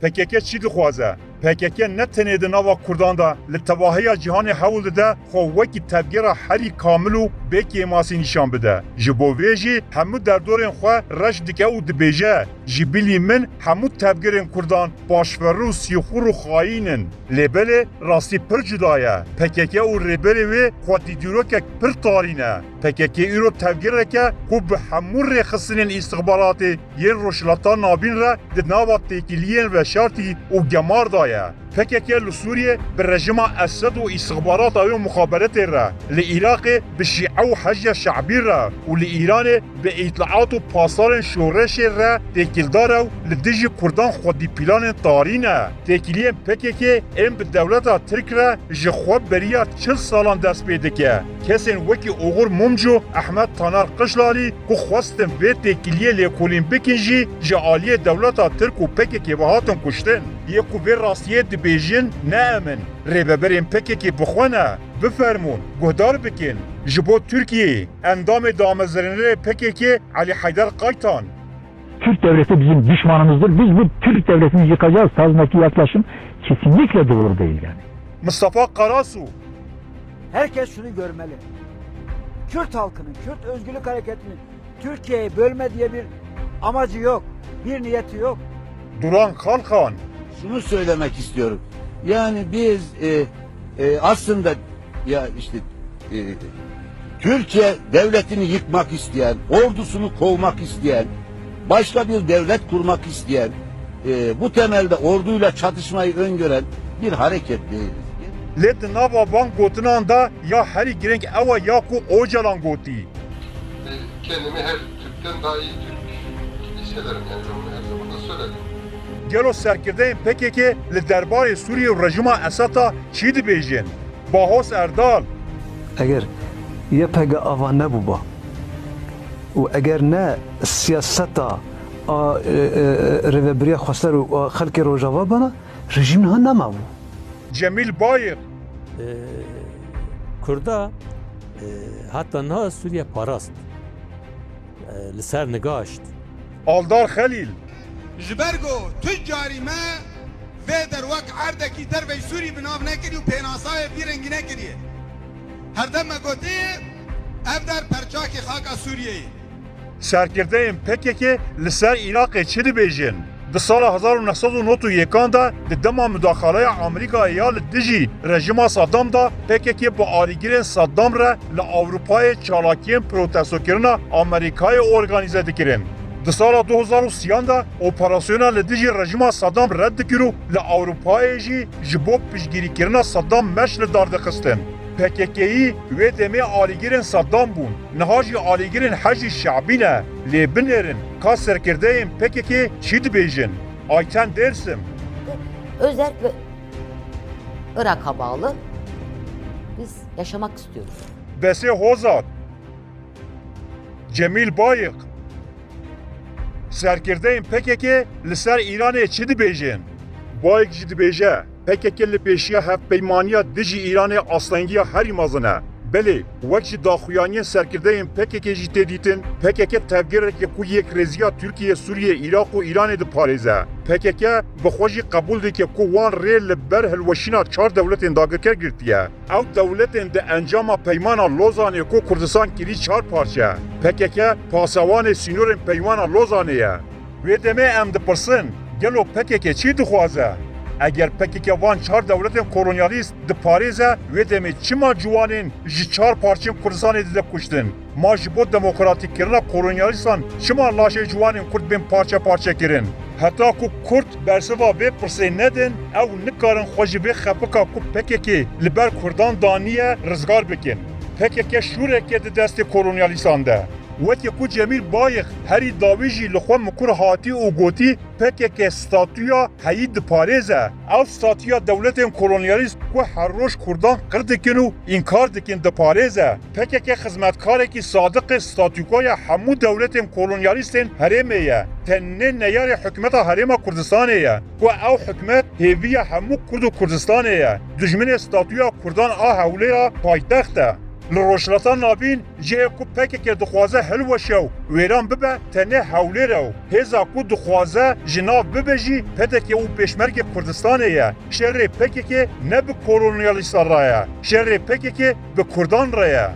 PKK çi dixwaze? PKK ne tenê di nava Kurdan da li tevahiya cîhanê hewl dide xwe wekî tevgera herî kamil û bêkî masî nîşan bide. Ji bo vê jî hemû derdorên xwe reş dike û dibêje. Ji bilî min hemû tevgerên Kurdan başverî û sîxur û xayîn in. Lêbelê rastî pir cuda ye. PKK û rêberê wê xwedî dîrokek pir tarîn e. PKK îro tevgereke ku bi hemû rêxistinên îstixbaratê yên Rojhilata Navîn re di nava têkiliyên veşartî û gemar da ye. PKK li Sûriye bi rejima Esed û îstixbarata wê muxaberetê re, li Iraqê bi Şîe û hecya şeعبî re û li Îranê bi îtlaat û pasarên şoreşê re têkildar ew li dijî Kurdan xwedî pîlanên tarîn e. Têkiliyên PKK ên bi dewleta Tirk re ji xwe beriya 40 salan dest pê dike. Kesên wekî Oğur Mumcu, Ehmed Taner Qişlalî ku xwestin vê têkiliyê lêkolîn bikin jî ji aliyê dewleta Tirk û PKK ve hatin kuştin. Yê ku vê rastiyê dibêjin ne emin. Rêveberên PKK bixwe ne, bifermûn, guhdar bikin. Ji bo Tirkiyeyê endamê damezrînê PKK Alî Heydar Qaytan. Türk devleti bizim düşmanımızdır. Biz bu Türk devletini yıkacağız tarzındaki yaklaşım kesinlikle doğru değil yani. Mustafa Karasu. Herkes şunu görmeli. Kürt halkının, Kürt özgürlük hareketinin Türkiye'yi bölme diye bir amacı yok. Bir niyeti yok. Duran Kalkan. Şunu söylemek istiyorum. Yani biz aslında ya işte Türkiye devletini yıkmak isteyen, ordusunu kovmak isteyen, başka bir devlet kurmak isteyen, bu temelde orduyla çatışmayı öngören bir hareket değiliz. Lê di nava van gotinan da ya herî girêng ew ya ku Ocalan gotî. Kendimi her Türk'ten daha iyi Türk hissederim yani bunu her zaman da söyledim. Gelo serkirdeyên PKK li derbarê Sûriye û rejima Esad'a çi dibêjin? Bahos Erdal. اگر یه پگ آوا نبوده و اگر نه سیاست ریوبریا خواستر و خلق روجاوا بنا رژیم نه نماو. Cemil Bayık. Kurda hatta ne Suriye parast liser nagaşt. Aldar Halil. جبرگو تجاری ما و در وقت عردکی در وی سوری بناو نکری و پیناسای بیرنگی نکریه هر دم گوتی اف در پرچاک خاک سوریه Serkirdeyên PKK li ser Iraqê çi dibêjin? Di sala 1991 da di dema müdaxaleya Amerîkayê ya li dijî rejima Saddam da PKK bi alîgirên Saddam re li Ewropayê çalakiyên protestokirina Amerîkayê organize dikirin. Di sala 2030 da operasyona li dijî rejima Saddam red dikir û li Ewropayê jî ji bo piştgirîkirina Saddam meş li dar dixistin. PKK'yî wê demê alîgirên Saddam bûn, niha jî alîgirên hecî şeعبî ne. Lê binêrin ka serkirdeyên PKK çi dibêjin? Ayten Dersim. Özerk ve Irak'a bağlı biz yaşamak istiyoruz. Besê Hozat. Cemil Bayık. Serkirdeyên PKK li ser Îranê çi dibêjin? Bayık jî dibêje PKK li pêşiya hevpeymaniya dijî Îranê aslengiya herî mezin e. Belê, wek ji daxuyaniyên serkirdeyên PKK jî tê dîtin, PKK tevgereke ku yekreziya Tirkiye, Sûriye, Iraq û Îranê diparêze. PKK bi xwe jî qebûl dike ku wan rê li ber hilweşîna çar dewletên dagirker girtiye. Ew dewletên di encama peymana Lozanê ku Kurdistan kirî çar parçe. PKK pasewanê sînorên peymana Lozanê ye. Wê demê em dipirsin, gelo PKK çi dixwaze? Eger PKK van çar devletên kolonyalîst diparêze, wê demê çima ciwanên ji çar parçên Kurdistanê dide kuştin? Ma ji bo demokratîkkirina kolonyalîstan çima laşê ciwanên Kurd bên parça parça kirin? Heta ku Kurd bersiva vê pirsê nedin, ew nikarin xwe ji vê xepika ku PKK li ber Kurdan daniye rizgar bikin. PKK şûreke di destê kolonyalîstan de. Wekî ku Cemîl Bayık herî dawî jî li xwe mikur hatî û gotî PKK statûya heyî diparêze. Ev statûya dewletên kolonyalîst ku her roj Kurdan qir dikin û înkar dikin diparêze. PKK xizmetkarekî sadiqê statûkaya hemû dewletên kolonyalîstên herêmê ye. Tenê neyarê hikûmeta Herêma Kurdistanê ye. Ku ew hikûmet hêviya hemû Kurd û Kurdistanê ye. Dijminê statûya Kurdan a Hewlêra paytext e. Li Rojhilata navîn cihê ku PKK dixwaze hilweşe û wêran bibe tenê hewlêr e û hêza ku dixwaze ji nav bibe jî PKK û Pêşmerge Kurdistanê ye. Şerê PKK ne bi kolonyalîstan re ye. Şerê PKK bi Kurdan re ye.